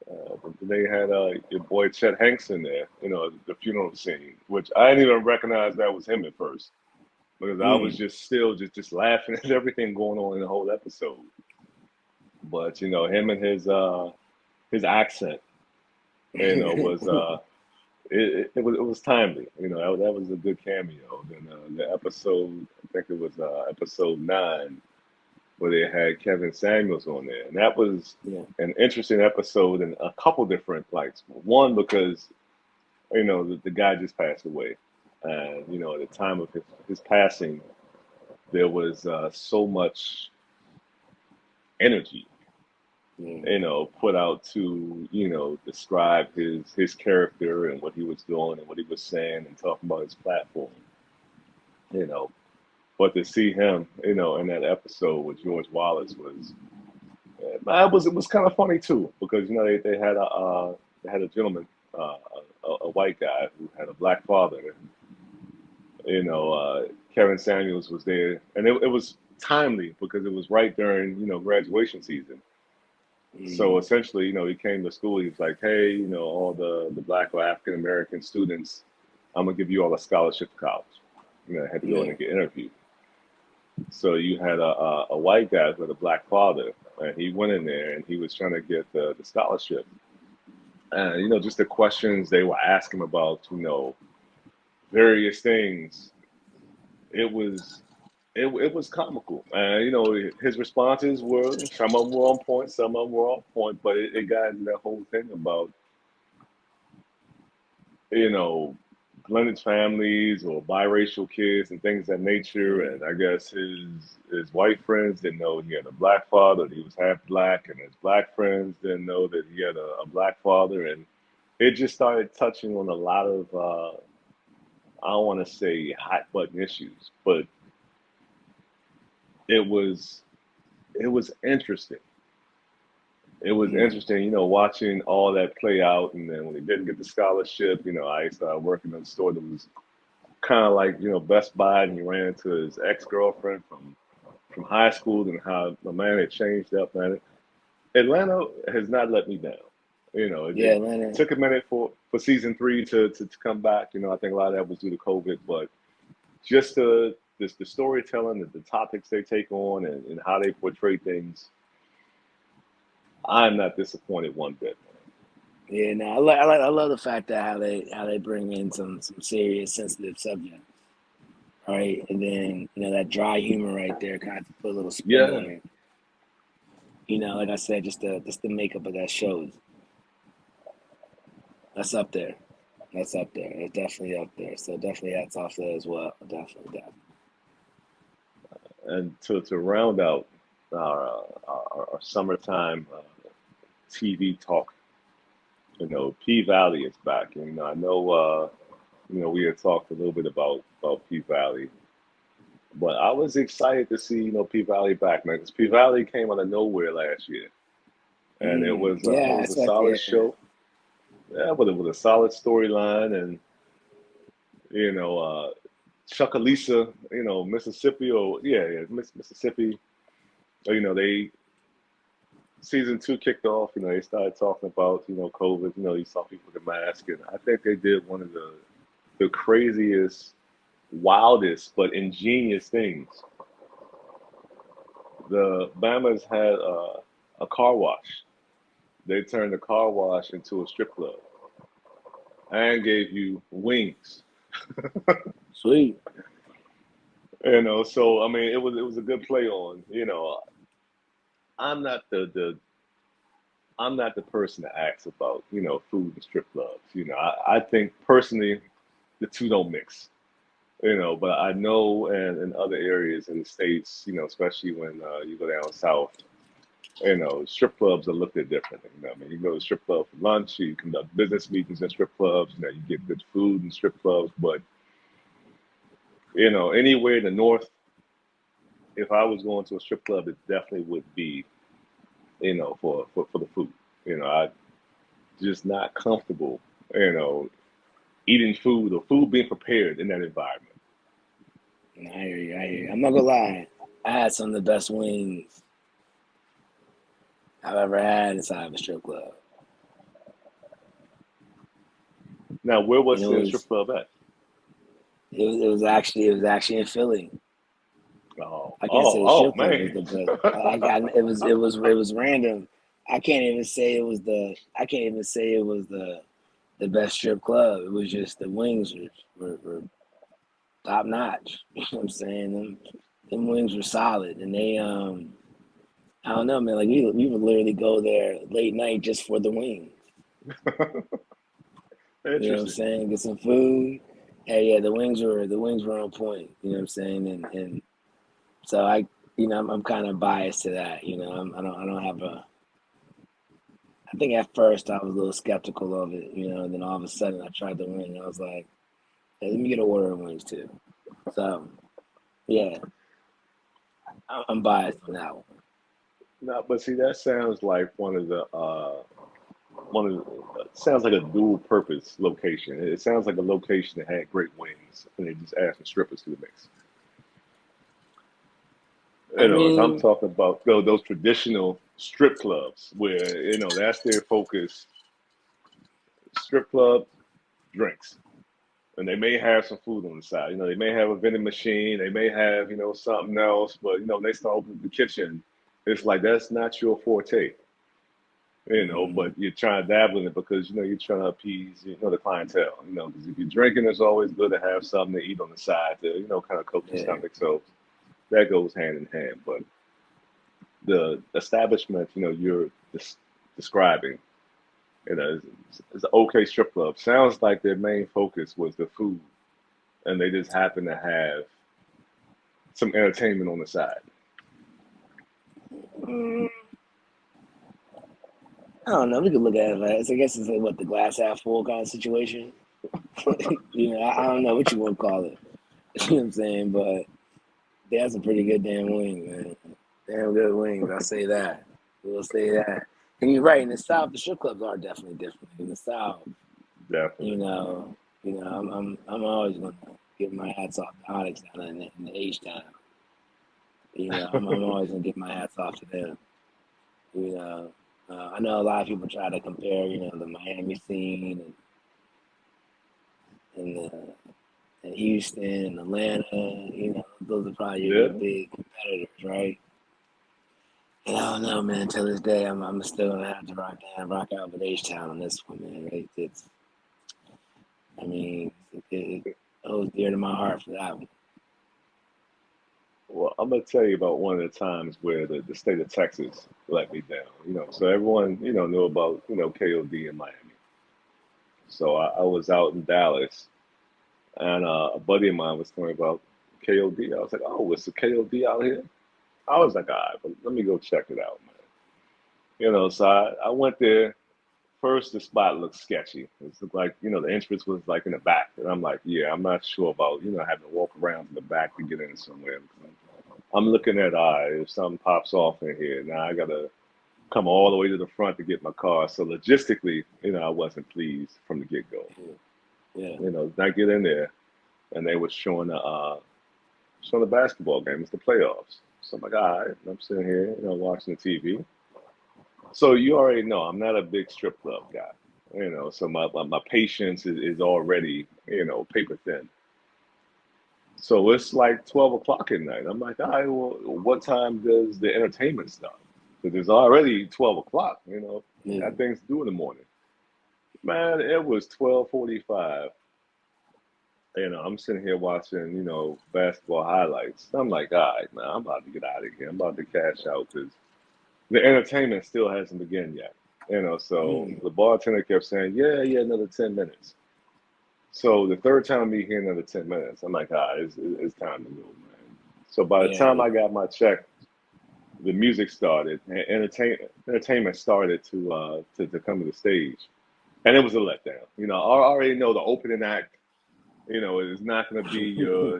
Speaker 1: But they had your boy Chet Hanks in there, the funeral scene, which I didn't even recognize that was him at first because I was
Speaker 2: Mm.
Speaker 1: just still just laughing at everything going on in the whole episode. But him and his accent, was it was timely. That was a good cameo. Then the episode, I think it was episode 9, where they had Kevin Samuels on there, and that was
Speaker 2: Yeah.
Speaker 1: an interesting episode in a couple different lights. One, because the guy just passed away, and at the time of his passing, there was so much energy
Speaker 2: Yeah.
Speaker 1: put out to describe his character and what he was doing and what he was saying and talking about his platform. you know but to see him in that episode with George Wallace was it was kind of funny too, because they had a gentleman, a white guy who had a black father. Kevin Samuels was there, and it was timely because it was right during graduation season. So
Speaker 2: Mm.
Speaker 1: essentially, he came to school. He was like, "Hey, all the black or African American students, I'm gonna give you all a scholarship to college." I had to go in
Speaker 2: Yeah.
Speaker 1: and get interviewed. So you had a white guy with a black father, and he went in there and he was trying to get the scholarship. And just the questions they were asking about, various things. It was comical, and his responses were, some of them were on point, some of them were off point, but it got into that whole thing about you know blended families or biracial kids and things of that nature.
Speaker 2: Mm.
Speaker 1: And I guess his white friends didn't know he had a black father, that he was half black, and his black friends didn't know that he had a black father. And it just started touching on a lot of I don't want to say hot button issues, but it was it was interesting. It was
Speaker 2: Mm.
Speaker 1: interesting, watching all that play out. And then when he didn't get the scholarship, I started working in a store that was kind of like Best Buy, and he ran into his ex girlfriend from high school, and how the man had changed up. Man, Atlanta has not let me down.
Speaker 2: Yeah,
Speaker 1: It
Speaker 2: Atlanta.
Speaker 1: took a minute for season 3 to come back. I think a lot of that was due to COVID, but just the storytelling, the topics they take on, and how they portray things, I'm not disappointed one bit.
Speaker 2: Yeah, no, I love the fact that how they bring in some serious sensitive subjects, right? And then that dry humor right there, kind of put a little spin on
Speaker 1: Yeah,
Speaker 2: it. Like I said, just the makeup of that show, that's up there. That's up there. It's definitely up there. So definitely hats off to that as well. Definitely, definitely.
Speaker 1: and to round out our summertime TV talk, P Valley is back. And I know we had talked a little bit about P Valley, but I was excited to see P Valley back, man, because P Valley came out of nowhere last year, and it
Speaker 2: Mm,
Speaker 1: was
Speaker 2: yeah,
Speaker 1: a
Speaker 2: that's
Speaker 1: solid
Speaker 2: yeah.
Speaker 1: show. Yeah, but it was a solid storyline. And you know uh, Chucalissa, Mississippi, or yeah, Mississippi. They season 2 kicked off. They started talking about COVID. You saw people with a mask, and I think they did one of the craziest, wildest, but ingenious things. The Bamas had a car wash. They turned the car wash into a strip club and gave you wings.
Speaker 2: Sweet.
Speaker 1: So I mean, it was a good play on. I'm not the person to ask about food and strip clubs. I think personally the two don't mix. But I know in other areas in the states, especially when you go down south, Strip clubs are looked at differently. I mean, you go to strip club for lunch, you conduct business meetings in strip clubs. You get good food in strip clubs. But anywhere in the north, if I was going to a strip club, it definitely would be, for the food. I just not comfortable, you know, eating food or food being prepared in that environment.
Speaker 2: I hear you. I hear you. I'm not gonna lie. I had some of the best wings I've ever had inside of a strip club.
Speaker 1: Now, where
Speaker 2: And
Speaker 1: was the strip club at?
Speaker 2: it was actually in Philly.
Speaker 1: Oh,
Speaker 2: I can't say the
Speaker 1: oh,
Speaker 2: strip club was
Speaker 1: man.
Speaker 2: the best. It was random. I can't even say it was the best strip club. It was just the wings were top notch. You know what I'm saying? Them wings were solid, and they I don't know, man. Like we would literally go there late night just for the wings. You know what I'm
Speaker 1: Interesting.
Speaker 2: saying? Get some food. Hey, yeah, the wings were on point. You know what I'm saying? And so I'm kind of biased to that. I don't have a. I think at first I was a little skeptical of it. And then all of a sudden I tried the wing. And I was like, hey, let me get a order of wings too. So yeah, I'm biased on that one.
Speaker 1: No, but see, that sounds like sounds like a dual purpose location. It sounds like a location that had great wings, and they just added some strippers to the mix.
Speaker 2: I
Speaker 1: As I'm
Speaker 2: mean,
Speaker 1: talking about those traditional strip clubs where that's their focus. Strip club drinks, and they may have some food on the side. They may have a vending machine. They may have something else. But when they start opening the kitchen, it's like that's not your forte.
Speaker 2: mm,
Speaker 1: But you're trying to dabble in it because you're trying to appease the clientele. Because if you're drinking, it's always good to have something to eat on the side to kind of coat your
Speaker 2: yeah,
Speaker 1: stomach. So that goes hand in hand. But the establishment you're describing, it's an okay strip club. Sounds like their main focus was the food, and they just happen to have some entertainment on the side.
Speaker 2: mm, I don't know. We could look at it like I guess it's like what the glass half full kind of situation. I don't know what you want to call it. You know what I'm saying? But they have some pretty good damn wings, man. Damn good wings. I'll say that. We'll say that. And you're right. In the South, the strip clubs are definitely different. In the South, you
Speaker 1: Definitely.
Speaker 2: know, I'm always gonna give my hats off to Onyx down in the H town. I'm always gonna give my hats off to them. You know, I know a lot of people try to compare, the Miami scene and Houston and Atlanta. Those are probably your
Speaker 1: Yeah,
Speaker 2: big competitors, right? And I don't know, man. Till this day, I'm still gonna have to rock out with H Town on this one, man. Right? I mean, it holds dear to my heart for that one.
Speaker 1: well, I'm gonna tell you about one of the times where the state of Texas let me down. So everyone knew about KOD in Miami. So I was out in Dallas, and a buddy of mine was telling me about KOD. I was like, oh, it's the KOD out here. I was like, all right, but let me go check it out, man. So I went there. First, the spot looked sketchy. It looked like, the entrance was like in the back. And I'm like, yeah, I'm not sure about, having to walk around to the back to get in somewhere. I'm looking at, if something pops off in here, now I got to come all the way to the front to get my car. So logistically, I wasn't pleased from the get go.
Speaker 2: Yeah,
Speaker 1: I get in there and they were showing the basketball game. It's the playoffs. So I'm like, all right. And I'm sitting here, watching the TV. So you already know I'm not a big strip club guy, so my patience is already, paper thin. So it's like 12 o'clock at night. I'm like, all right, well, what time does the entertainment start? Because it's already 12 o'clock,
Speaker 2: yeah,
Speaker 1: got things to do in the morning. Man, it was 12:45. I'm sitting here watching, basketball highlights. I'm like, all right, man, I'm about to get out of here. I'm about to cash out because the entertainment still hasn't begun yet. So
Speaker 2: mm,
Speaker 1: the bartender kept saying, yeah, yeah, another 10 minutes. So the third time we hear another 10 minutes, I'm like, it's time to move, man. So by the
Speaker 2: yeah,
Speaker 1: time I
Speaker 2: yeah.
Speaker 1: got my check, the music started, and entertainment started to come to the stage, and it was a letdown. You know, I already know the opening act. You know, it's not going to be your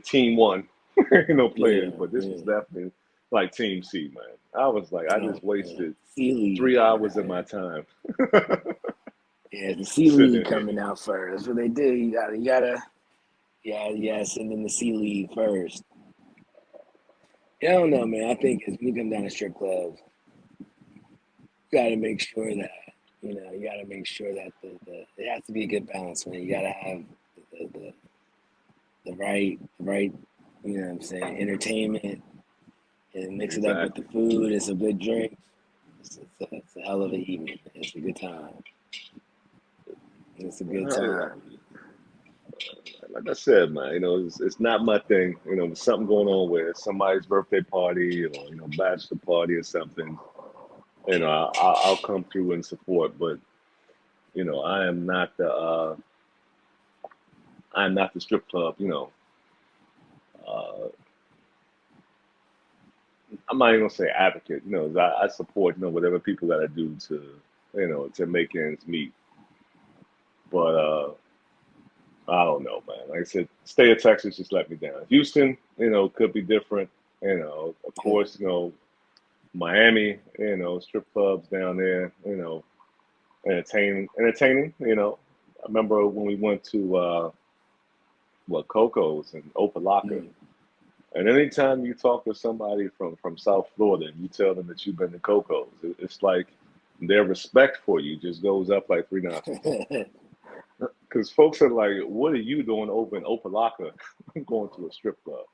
Speaker 1: team one,
Speaker 2: Yeah,
Speaker 1: players, but this was
Speaker 2: yeah.
Speaker 1: definitely like Team C, man. I was like, I
Speaker 2: Oh,
Speaker 1: just
Speaker 2: yeah.
Speaker 1: wasted
Speaker 2: C League.
Speaker 1: 3 hours of my time
Speaker 2: Yeah, the C
Speaker 1: sitting
Speaker 2: League
Speaker 1: in here.
Speaker 2: coming out first. That's what they do. Yeah, send in the C League first. Yeah, I don't know, man. I think when you come down to strip clubs, you got to make sure that you got to make sure that it has to be a good balance, man. You got to have the right, you know what I'm saying, entertainment, and mix it up with the
Speaker 1: Exactly.
Speaker 2: food and some good drinks. It's a hell of an evening. It's a good time. It's a good
Speaker 1: Uh,
Speaker 2: time.
Speaker 1: Like I said, man, it's not my thing. There's something going on with somebody's birthday party or bachelor party or something. I'll come through and support, but I am not the strip club. Uh, I'm not even gonna say advocate. I support whatever people gotta do to make ends meet. But I don't know, man. Like I said, state of Texas just let me down. Houston, could be different. Of
Speaker 2: Yeah.
Speaker 1: course, Miami, strip clubs down there, entertaining. I remember when we went to Coco's and Opalaka.
Speaker 2: Mm.
Speaker 1: And anytime you talk to somebody from South Florida and you tell them that you've been to Coco's, it's like their respect for you just goes up like 3 notches. Because folks are like, "What are you doing over in Opalaka? Going to a strip club?"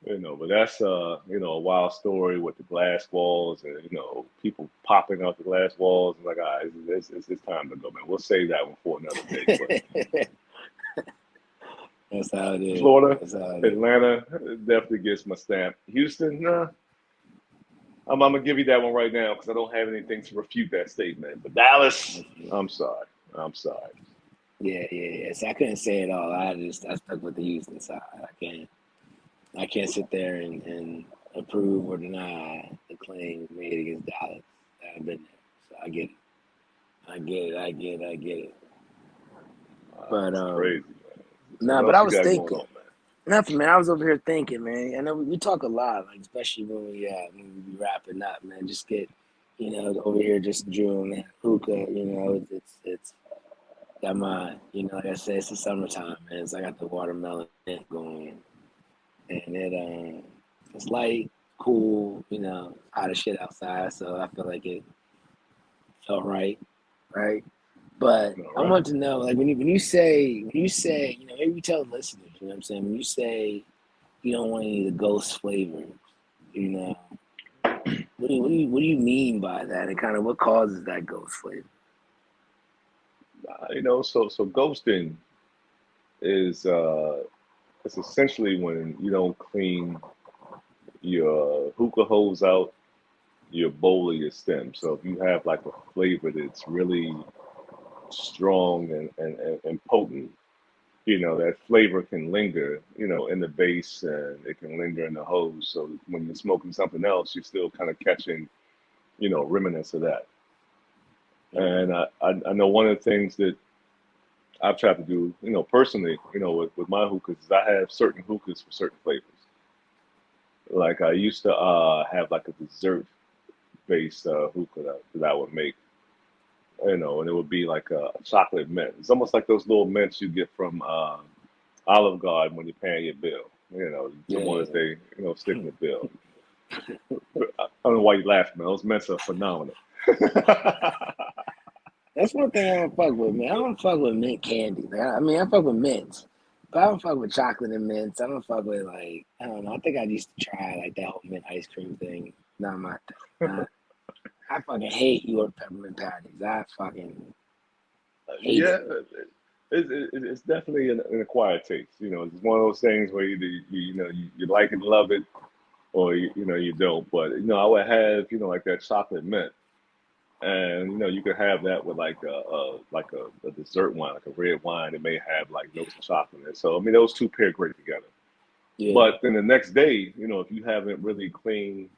Speaker 1: But that's a wild story with the glass walls and people popping out the glass walls. And like, all right, it's time to go, man. We'll save that one for another day. But
Speaker 2: That's how it is.
Speaker 1: Florida,
Speaker 2: That's how it is.
Speaker 1: Atlanta definitely gets my stamp. Houston, nah, I'm gonna give you that one right now because I don't have anything to refute that statement. But Dallas, I'm sorry, I'm sorry.
Speaker 2: Yeah. So I couldn't say it all. I stuck with the Houston side. I can't sit there and approve or deny the claim made against Dallas. I've been there, so I get it. I get it. But
Speaker 1: It's crazy, man. So
Speaker 2: nah.
Speaker 1: what
Speaker 2: But
Speaker 1: else
Speaker 2: I
Speaker 1: you
Speaker 2: was
Speaker 1: got going
Speaker 2: thinking.
Speaker 1: on, man?
Speaker 2: Nothing, man. I was over here thinking, man. I know we talk a lot, like especially when we be wrapping up, man. Just get, over here just drilling that hookah. It's got my, like I said, it's the summertime, man. So I got the watermelon mint going, and it's light, cool, hot as shit outside. So I feel like it felt right. But
Speaker 1: All
Speaker 2: I
Speaker 1: right.
Speaker 2: want to know, like when you say, maybe you tell the listeners, you know what I'm saying? When you say you don't want any of the ghost flavors, you know, what do you mean by that, and kind of what causes that ghost flavor?
Speaker 1: So ghosting is it's essentially when you don't clean your hookah hose out, your bowl, or your stem. So if you have like a flavor that's really strong and potent, that flavor can linger, in the base and it can linger in the hose. So when you're smoking something else, you're still kind of catching, remnants of that.
Speaker 2: Mm.
Speaker 1: And I know one of the things that I've tried to do, personally, with my hookahs, is I have certain hookahs for certain flavors. Like I used to have like a dessert based hookah that I would make, and it would be like a chocolate mint. It's almost like those little mints you get from Olive Garden when you're paying your bill. The ones
Speaker 2: Yeah.
Speaker 1: they stick in the bill. I don't know why you laughing, man. Those mints are phenomenal.
Speaker 2: That's one thing I don't fuck with, man. I don't fuck with mint candy. Man. I mean, I fuck with mints, but I don't fuck with chocolate and mints. I don't fuck with like I don't know. I think I used to try like that whole mint ice cream thing. Not my thing. I fucking hate your peppermint patties. I fucking hate
Speaker 1: Yeah,
Speaker 2: it.
Speaker 1: it's definitely an acquired taste. It's one of those things where either you like it, love it, or you don't. But I would have like that chocolate mint, and you could have that with like a dessert wine, like a red wine. It may have like notes of chocolate in it. So I mean, those two pair great together.
Speaker 2: Yeah.
Speaker 1: But then the next day, if you haven't really cleaned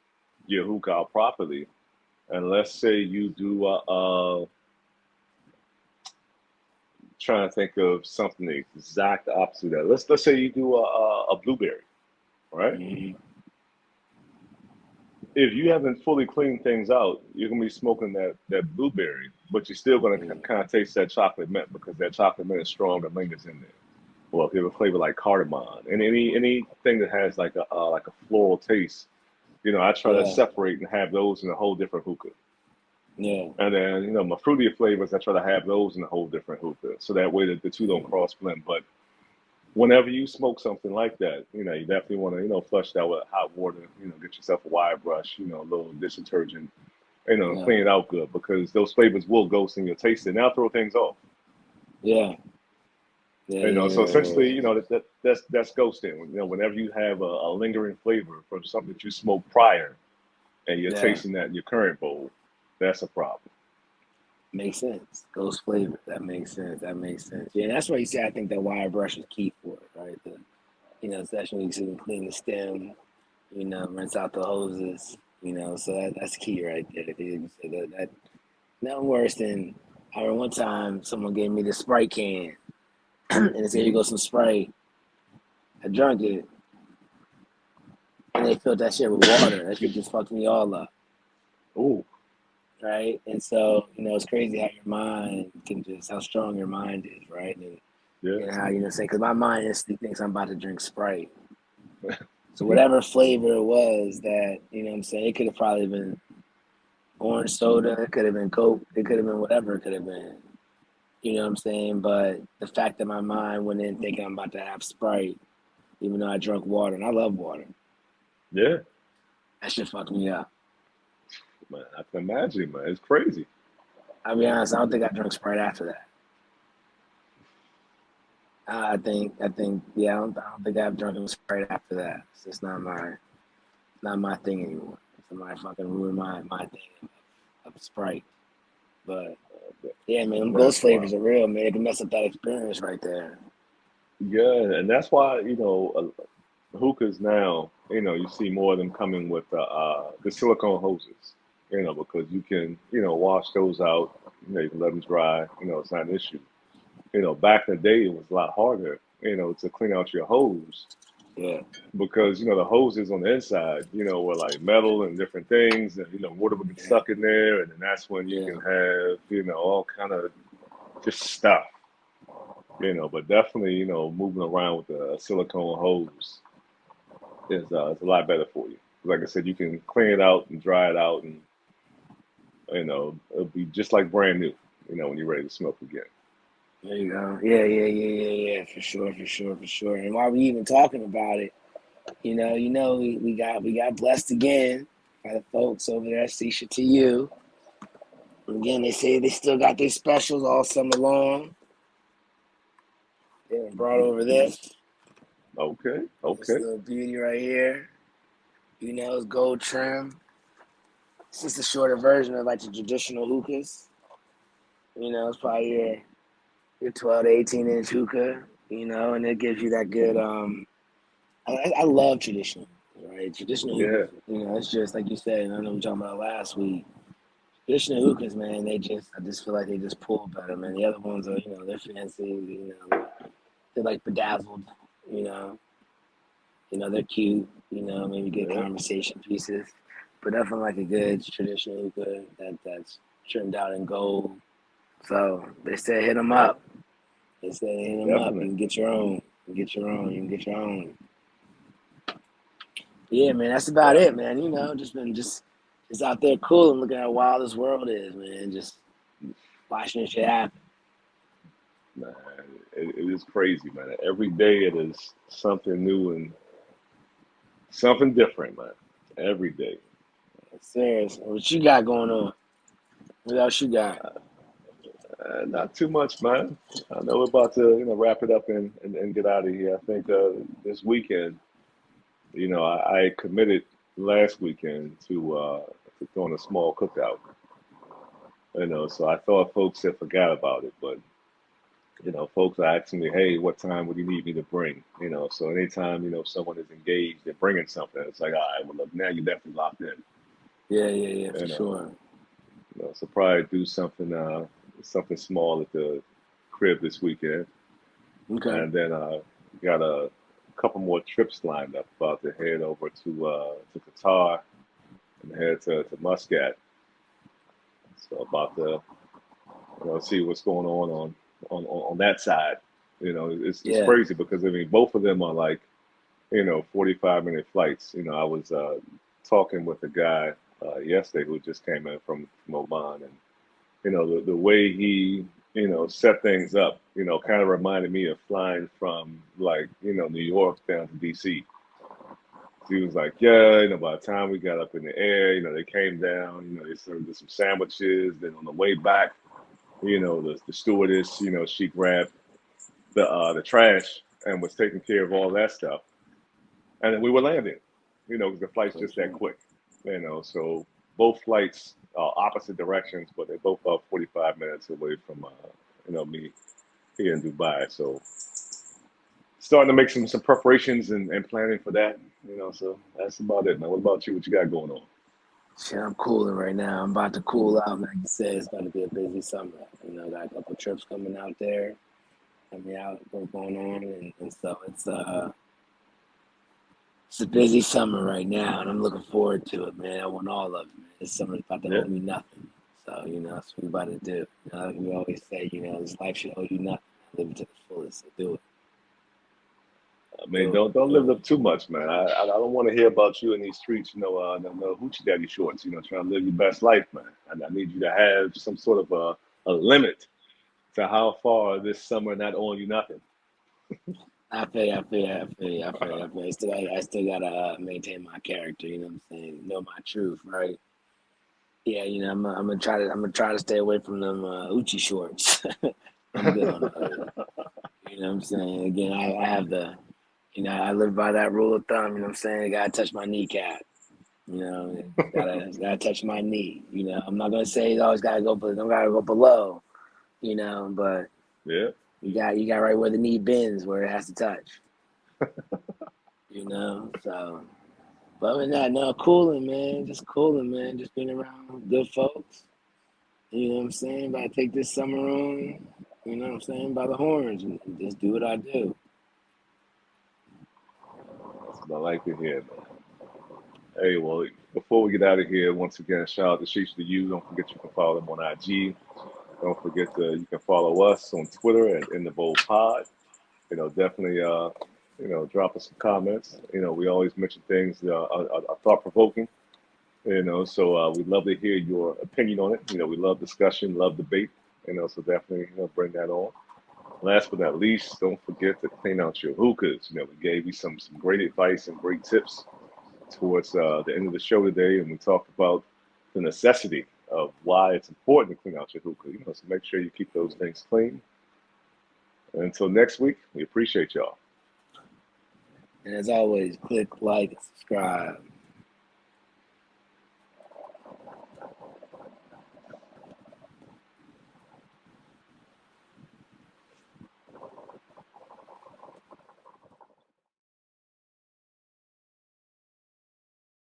Speaker 1: your hookah out properly, and let's say you do trying to think of something the exact opposite of that. Let's say you do a blueberry, right?
Speaker 2: Mhm.
Speaker 1: If you haven't fully cleaned things out, you're gonna be smoking that blueberry, but you're still gonna
Speaker 2: Mhm.
Speaker 1: kind of taste that chocolate mint because that chocolate mint is strong and lingers in there. Well, if you have a flavor like cardamom and anything that has like a floral taste, I try to
Speaker 2: Yeah.
Speaker 1: separate and have those in a whole different hookah.
Speaker 2: Yeah.
Speaker 1: And then, my fruitier flavors, I try to have those in a whole different hookah. So that way the two don't
Speaker 2: Mhm.
Speaker 1: cross blend. But whenever you smoke something like that, you definitely want to, flush that with hot water, get yourself a wire brush, a little dish detergent,
Speaker 2: Yeah.
Speaker 1: clean it out good because those flavors will ghost in your taste and now throw things off.
Speaker 2: Yeah. Yeah.
Speaker 1: So essentially,
Speaker 2: Yeah.
Speaker 1: that's ghosting. Whenever you have a lingering flavor from something that you smoked prior and you're
Speaker 2: Yeah.
Speaker 1: tasting that in your current bowl, that's a problem.
Speaker 2: Makes sense. Ghost flavor. That makes sense. That makes sense. Yeah, that's why you say I think that wire brush is key for it, right? Especially when you can clean the stem, rinse out the hoses, so that's key right there. You said that nothing worse than I remember one time someone gave me the Sprite can and they said, here
Speaker 1: Hmm.
Speaker 2: goes some Sprite. I drank it and they filled that shit with water. That shit just fucked me all up.
Speaker 1: Oh,
Speaker 2: Right. And so, it's crazy how your mind how strong your mind is, right?
Speaker 1: yeah,
Speaker 2: And how, say, because my mind instantly thinks I'm about to drink Sprite. So whatever flavor it was that, what I'm saying, it could have probably been orange soda, it could have been Coke, it could have been whatever it could have been. You know what I'm saying? But the fact that my mind went in thinking I'm about to have Sprite, even though I drank water, and I love water,
Speaker 1: yeah,
Speaker 2: that shit fucked me up.
Speaker 1: man, I can imagine, man. It's crazy.
Speaker 2: I'll be honest, I don't think I drank Sprite after that. Yeah, I don't think I've drunk Sprite after that. It's just not my thing anymore. Somebody fucking ruined my thing of Sprite. But yeah, man, them ghost
Speaker 1: That's
Speaker 2: flavors
Speaker 1: wild.
Speaker 2: are real, man. It can mess up that experience right there.
Speaker 1: Yeah, and that's why hookahs now. You see more of them coming with the silicone hoses. Because you can wash those out. You can let them dry. It's not an issue. Back in the day, it was a lot harder. To clean out your hose
Speaker 2: Yeah,
Speaker 1: because the hoses on the inside, were like metal and different things, and water would get
Speaker 2: yeah,
Speaker 1: stuck in there, and then that's when you
Speaker 2: yeah,
Speaker 1: can have all kind of just stuff. But definitely, moving around with a silicone hose is a lot better for you. Like I said, you can clean it out and dry it out, and it'll be just like brand new. When you're ready to smoke again.
Speaker 2: there you go. Yeah, for sure, for sure, for sure. And while we even talking about it, we got blessed again by the folks over there. Sisha to you. Again, they say they still got their specials all summer long. They done brought over this.
Speaker 1: Okay,
Speaker 2: This
Speaker 1: okay,
Speaker 2: little beauty right here. It's gold trim. It's just a shorter version of like the traditional hookahs. It's probably your 12 to 18-inch hookah, and it gives you that good. I love traditional, right? Traditional
Speaker 1: yeah,
Speaker 2: hookahs, it's just like you said, and I know we were talking about last week. Traditional hookahs, man, I just feel like they just pull better, man. The other ones are, they're fancy, they're like bedazzled, you know, they're cute, maybe good
Speaker 1: yeah,
Speaker 2: conversation pieces, but definitely like a good traditional hookah that's trimmed out in gold. So they said hit them
Speaker 1: yeah,
Speaker 2: up. They said hit them up. You
Speaker 1: definitely.
Speaker 2: can get your own. You can get your own. You can get your own. Yeah, man, that's about
Speaker 1: Yeah,
Speaker 2: it, man. Just out there cool and looking at how wild this world is, man. Just watching this shit happen.
Speaker 1: man, it is crazy, man. Every day it is something new and something different, man. Every day.
Speaker 2: Serious. What you got going on? What else you got?
Speaker 1: Not too much, man. I know we're about to, wrap it up and get out of here. I think this weekend, I committed last weekend to throwing a small cookout. So I thought folks had forgot about it, but Folks are asking me, hey, what time would you need me to bring? So anytime, someone is engaged, they're bringing something. It's like, all right, well, look, now you're definitely locked in.
Speaker 2: Yeah, for
Speaker 1: You know,
Speaker 2: sure.
Speaker 1: so probably do something small at the crib this weekend,
Speaker 2: Okay.
Speaker 1: and then got a couple more trips lined up. About to head over to Qatar and head to Muscat. So about to see what's going on that side. It's
Speaker 2: Yeah.
Speaker 1: crazy because I mean both of them are like 45-minute flights. I was talking with a guy yesterday who just came in from Oman, and the way he set things up, kind of reminded me of flying from like New York down to DC. He was like, yeah, by the time we got up in the air, they came down, they served us some sandwiches. Then on the way back, the stewardess, she grabbed the trash and was taking care of all that stuff. And then we were landing, because the flight's
Speaker 2: For
Speaker 1: just that
Speaker 2: sure.
Speaker 1: quick, So both flights are opposite directions, but they're both about 45 minutes away from, me here in Dubai. So starting to make some preparations and planning for that, So that's about it, man. What about you? What you got going on?
Speaker 2: Shit, I'm cooling right now. I'm about to cool out. Like you said, it's about to be a busy summer. Got a couple trips coming out there. Out going on, and so it's a busy summer right now, and I'm looking forward to it, man. I want all of it, man. This summer's about to
Speaker 1: Yeah,
Speaker 2: owe me nothing. So, that's what we about to do. Like we always say, this life should owe you nothing. Live it to the fullest. So do it.
Speaker 1: I mean, don't live
Speaker 2: Do
Speaker 1: up too much, man. I don't want to hear about you in these streets, no hoochie daddy shorts, trying to live your best life, man. And I need you to have some sort of a limit to how far this summer not owing you nothing.
Speaker 2: I feel you, I feel you, I feel you, I feel you, I feel you. I still gotta maintain my character, you know what I'm saying? Know my truth, right? Yeah, I'm gonna try to stay away from them Uchi shorts. I'm good on those. You know what I'm saying? Again, I have I live by that rule of thumb. You know what I'm saying? Gotta touch my kneecap. Gotta touch my knee. I'm not gonna say it's always don't gotta go below. But
Speaker 1: Yeah,
Speaker 2: you got right where the knee bends, where it has to touch. So. But other than that, no, cooling, man. Just cooling, man. Just being around good folks. You know what I'm saying? But I take this summer on, you know what I'm saying, by the horns and just do what I do.
Speaker 1: that's what I like to hear, man. Hey, well, before we get out of here, once again, shout out to Sheesh to you. Don't forget you can follow them on IG. Don't forget you can follow us on Twitter at In the Bowl Pod. Definitely, drop us some comments. We always mention things that are thought provoking. So we'd love to hear your opinion on it. We love discussion, love debate. So definitely, bring that on. Last but not least, don't forget to clean out your hookahs. We gave you some great advice and great tips towards the end of the show today, and we talked about the necessity of why it's important to clean out your hookah. So make sure you keep those things clean. And until next week, we appreciate y'all.
Speaker 2: And as always, click, like, and subscribe.